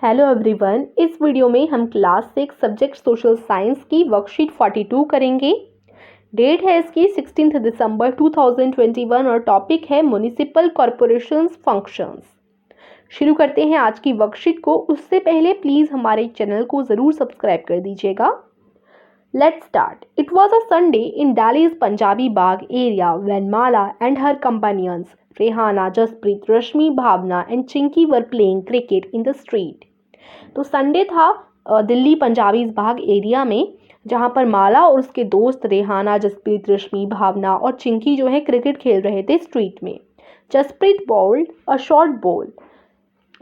Hello everyone, इस video में हम क्लास 6 सब्जेक्ट सोशल साइंस की वर्कशीट 42 करेंगे। डेट है इसकी 16 दिसंबर 2021 और टॉपिक है म्युनिसिपल कॉरपोरेशंस फंक्शंस। शुरू करते हैं आज की वर्कशीट को। उससे पहले प्लीज़ हमारे चैनल को ज़रूर सब्सक्राइब कर दीजिएगा। Let's start. It was a Sunday in Delhi's Punjabi Bagh area when Mala and her companions, Rehana, Jasprit, Rashmi, Bhavna and Chinky were playing cricket in the street. तो Sunday था दिल्ली पंजाबी बाग area में, जहाँ पर माला और उसके दोस्त रेहाना, जसप्रीत, रश्मि, भावना और चिंकी जो है क्रिकेट खेल रहे थे स्ट्रीट में। Jasprit bowled a short ball.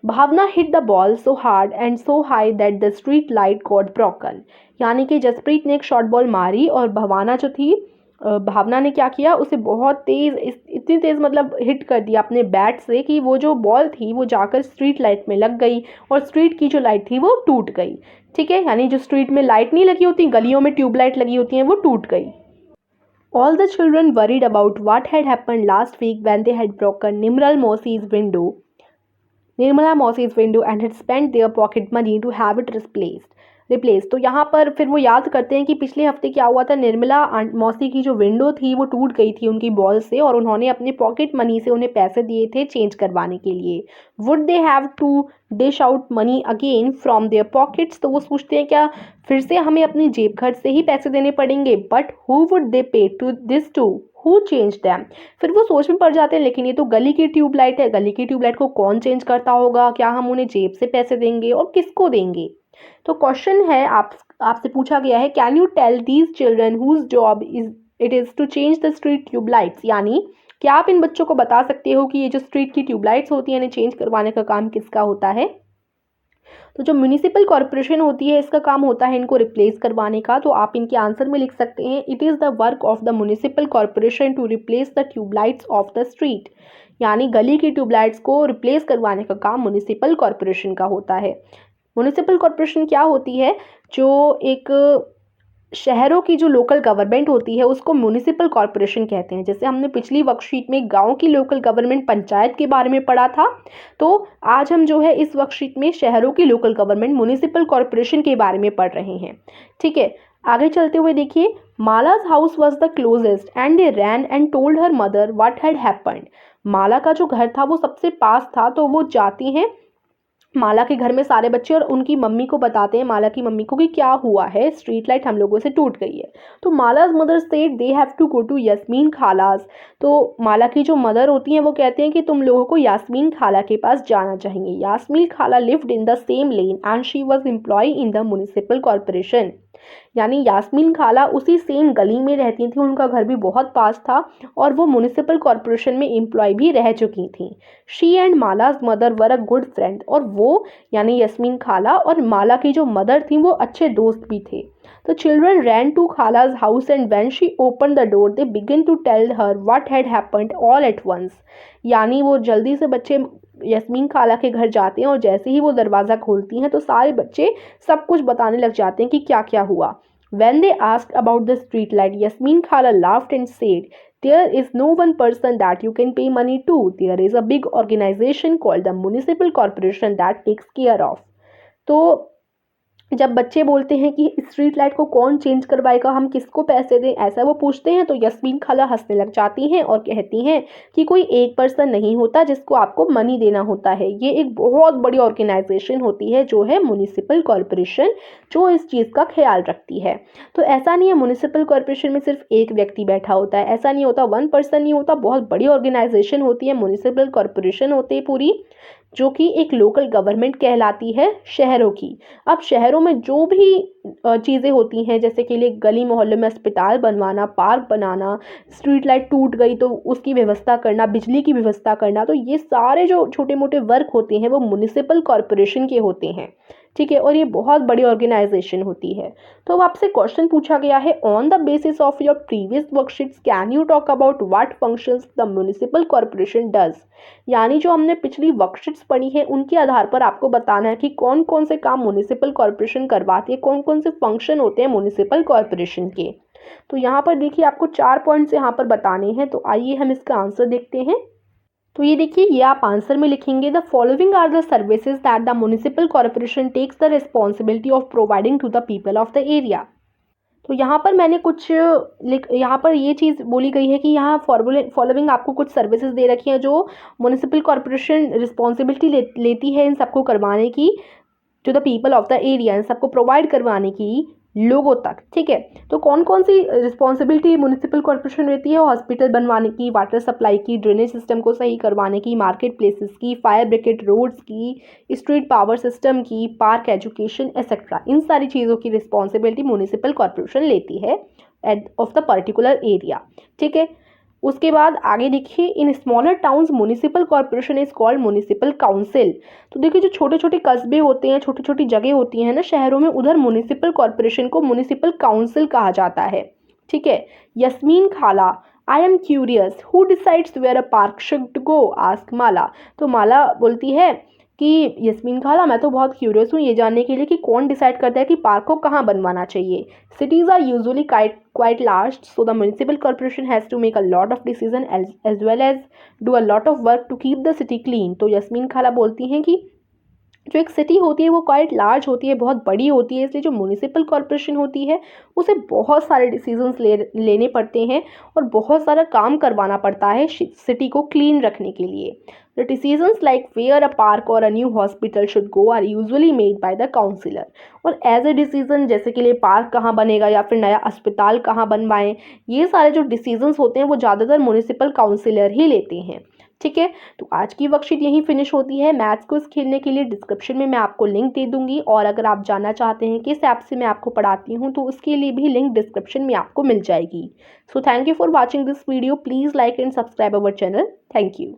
Bhavna hit the ball so hard and so high that the street light got broken. यानी कि जसप्रीत ने एक शॉर्ट बॉल मारी और भावना ने क्या किया, उसे बहुत तेज़, इतनी तेज़ मतलब हिट कर दिया अपने बैट से कि वो जो बॉल थी वो जाकर स्ट्रीट लाइट में लग गई और स्ट्रीट की जो लाइट थी वो टूट गई। ठीक है, यानी जो स्ट्रीट में लाइट नहीं लगी होती, गलियों में ट्यूबलाइट लगी होती हैं, वो टूट गई। All the children worried about what had happened last week when they had broken Nirmala Mausi's window and had spent their pocket money to have it replace. तो यहाँ पर फिर वो याद करते हैं कि पिछले हफ्ते क्या हुआ था। निर्मला मौसी की जो विंडो थी वो टूट गई थी उनकी बॉल से और उन्होंने अपने पॉकेट मनी से उन्हें पैसे दिए थे चेंज करवाने के लिए। Would they have to dish out money again from their pockets. तो वो सोचते हैं क्या फिर से हमें अपनी जेब खर्च से ही पैसे देने पड़ेंगे। But who would they pay to this to, who change them. फिर वो सोच में पड़ जाते हैं, लेकिन ये तो गली की ट्यूबलाइट है, गली की ट्यूबलाइट को कौन चेंज करता होगा, क्या हम उन्हें जेब से पैसे देंगे और किसको देंगे। तो क्वेश्चन है, आपसे पूछा गया है, can you tell these children whose job it is to change the street tube lights. यानी क्या आप इन बच्चों को बता सकते हो कि ये जो स्ट्रीट की ट्यूबलाइट्स होती हैं इन्हें चेंज करवाने का काम किसका होता है। तो जो म्यूनिसिपल कॉरपोरेशन होती है इसका काम होता है इनको रिप्लेस करवाने का। तो आप इनके आंसर में लिख सकते हैं, it is the work of the municipal corporation to replace the tube lights of the street. यानी गली की ट्यूबलाइट्स को रिप्लेस करवाने का काम म्यूनिसिपल कॉरपोरेशन का होता है। म्यूनिसिपल कॉरपोरेशन क्या होती है, जो एक शहरों की जो लोकल गवर्नमेंट होती है उसको म्यूनिसिपल कॉरपोरेशन कहते हैं। जैसे हमने पिछली वर्कशीट में गांव की लोकल गवर्नमेंट पंचायत के बारे में पढ़ा था, तो आज हम जो है इस वर्कशीट में शहरों की लोकल गवर्नमेंट म्यूनिसिपल कॉरपोरेशन के बारे में पढ़ रहे हैं। ठीक है, आगे चलते हुए देखिए, Mala's house was the closest and they ran and told her mother what had happened. Mala का जो घर था वो सबसे पास था, तो वो जाती हैं माला के घर में सारे बच्चे और उनकी मम्मी को बताते हैं, माला की मम्मी को, कि क्या हुआ है, स्ट्रीट लाइट हम लोगों से टूट गई है। तो Mala's mother said they have to go to Yasmin khala's. तो माला की जो मदर होती हैं वो कहते हैं कि तुम लोगों को यास्मीन खाला के पास जाना चाहिए। यास्मीन खाला lived in the same lane and she was employ in the municipal corporation. यानी यास्मीन खाला उसी सेम गली में रहती थी, उनका घर भी बहुत पास था और वो म्यूनिसिपल कॉरपोरेशन में एम्प्लॉय भी रह चुकी थी। She and Mala's mother were a good friend. और वो यानी यास्मीन खाला और माला की जो मदर थी वो अच्छे दोस्त भी थे। तो children ran to khala's house and when she open the door they begin to tell her what had happened all at once. यानी वो जल्दी से बच्चे यास्मीन खाला के घर जाते हैं और जैसे ही वो दरवाज़ा खोलती हैं तो सारे बच्चे सब कुछ बताने लग जाते हैं कि क्या क्या हुआ। When they asked about the street light, Yasmin Khala laughed and said, there is no one person that you can pay money to. There is a big organization called the Municipal Corporation that takes care of. तो जब बच्चे बोलते हैं कि street light को कौन change करवाएगा, हम किसको पैसे दें, ऐसा वो पूछते हैं, तो यास्मीन खाला हंसने लग जाती हैं और कहती हैं कि कोई एक पर्सन नहीं होता जिसको आपको मनी देना होता है, ये एक बहुत बड़ी ऑर्गेनाइजेशन होती है जो है म्यूनिसिपल कॉरपोरेशन, जो इस चीज़ का ख्याल रखती है। तो ऐसा नहीं है म्यूनिसिपल कॉरपोरेशन में सिर्फ एक व्यक्ति बैठा होता है, ऐसा नहीं होता, वन पर्सन नहीं होता, बहुत बड़ी ऑर्गेनाइजेशन होती है, म्यूनिसिपल कॉरपोरेशन होती है पूरी, जो कि एक लोकल गवर्नमेंट कहलाती है शहरों की। अब शहरों में जो भी चीज़ें होती हैं, जैसे कि लिए गली मोहल्ले में अस्पताल बनवाना, पार्क बनाना, स्ट्रीट लाइट टूट गई तो उसकी व्यवस्था करना, बिजली की व्यवस्था करना, तो ये सारे जो छोटे मोटे वर्क होते हैं वो म्यूनिसिपल कॉरपोरेशन के होते हैं। ठीक है, और ये बहुत बड़ी ऑर्गेनाइजेशन होती है। तो अब आपसे क्वेश्चन पूछा गया है, on the basis of your previous worksheets can you talk about what functions the municipal corporation does. यानी जो हमने पिछली वर्कशीट्स पढ़ी है उनके आधार पर आपको बताना है कि कौन कौन से काम म्यूनिसिपल कॉरपोरेशन करवाती है, कौन कौन से फंक्शन होते हैं म्यूनिसिपल कॉरपोरेशन के। तो यहाँ पर देखिए आपको 4 पॉइंट्स यहाँ पर बताने हैं, तो आइए हम इसका आंसर देखते हैं। तो ये देखिए, ये आप आंसर में लिखेंगे, the following are the services that the municipal corporation takes the responsibility of providing to the people of the area. तो यहाँ पर मैंने कुछ यहाँ पर ये चीज़ बोली गई है कि यहाँ फॉलोइंग आपको कुछ सर्विसेज दे रखी हैं जो म्युनिसिपल कॉर्पोरेशन रिस्पॉन्सिबिलिटी लेती है इन सबको करवाने की, to the people of the area, इन सबको प्रोवाइड करवाने की लोगों तक। ठीक है, तो कौन कौन सी रिस्पॉन्सिबिलिटी म्युनिसिपल कॉर्पोरेशन रहती है? हॉस्पिटल बनवाने की, वाटर सप्लाई की, ड्रेनेज सिस्टम को सही करवाने की, मार्केट प्लेसेस की, फायर ब्रिगेड, रोड्स की, स्ट्रीट पावर सिस्टम की, पार्क, एजुकेशन एक्सेट्रा। इन सारी चीज़ों की रिस्पॉन्सिबिलिटी म्युनिसिपल कॉर्पोरेशन लेती है at of the particular area. ठीक है, उसके बाद आगे देखिए, in smaller towns municipal corporation is called municipal council. तो देखिए, जो छोटे छोटे कस्बे होते हैं, छोटी छोटी जगह होती हैं ना शहरों में, उधर म्युनिसिपल कॉर्पोरेशन को म्युनिसिपल काउंसिल कहा जाता है। ठीक है, Yasmin khala, I am curious who decides where a park should go, ask Mala. तो माला बोलती है कि यस्मीन खाला, मैं तो बहुत क्यूरियस हूँ ये जानने के लिए कि कौन डिसाइड करता है कि पार्क को कहाँ बनवाना चाहिए। Cities are usually quite large, so the municipal corporation has to make a lot of decision as well as do a lot of work to keep the city clean। तो यस्मीन खाला बोलती हैं कि जो एक सिटी होती है वो क्वाइट लार्ज होती है, बहुत बड़ी होती है, इसलिए जो म्युनिसिपल कॉर्पोरेशन होती है उसे बहुत सारे डिसीजंस लेने पड़ते हैं और बहुत सारा काम करवाना पड़ता है सिटी को क्लीन रखने के लिए। The decisions like where a park और a new hospital should go are usually made by the councillor. और एज ए डिसीजन, जैसे के लिए पार्क कहाँ बनेगा या फिर नया अस्पताल कहाँ बनवाएं, ये सारे जो डिसीजंस होते हैं वो ज़्यादातर म्युनिसिपल काउंसिलर ही लेते हैं। ठीक है, तो आज की वर्कशीट यहीं फिनिश होती है। मैथ्स क्विज खेलने के लिए डिस्क्रिप्शन में मैं आपको लिंक दे दूंगी, और अगर आप जानना चाहते हैं किस ऐप से मैं आपको पढ़ाती हूँ तो उसके लिए भी लिंक डिस्क्रिप्शन में आपको मिल जाएगी। So thank you for watching this video. Please like and subscribe our channel. Thank you.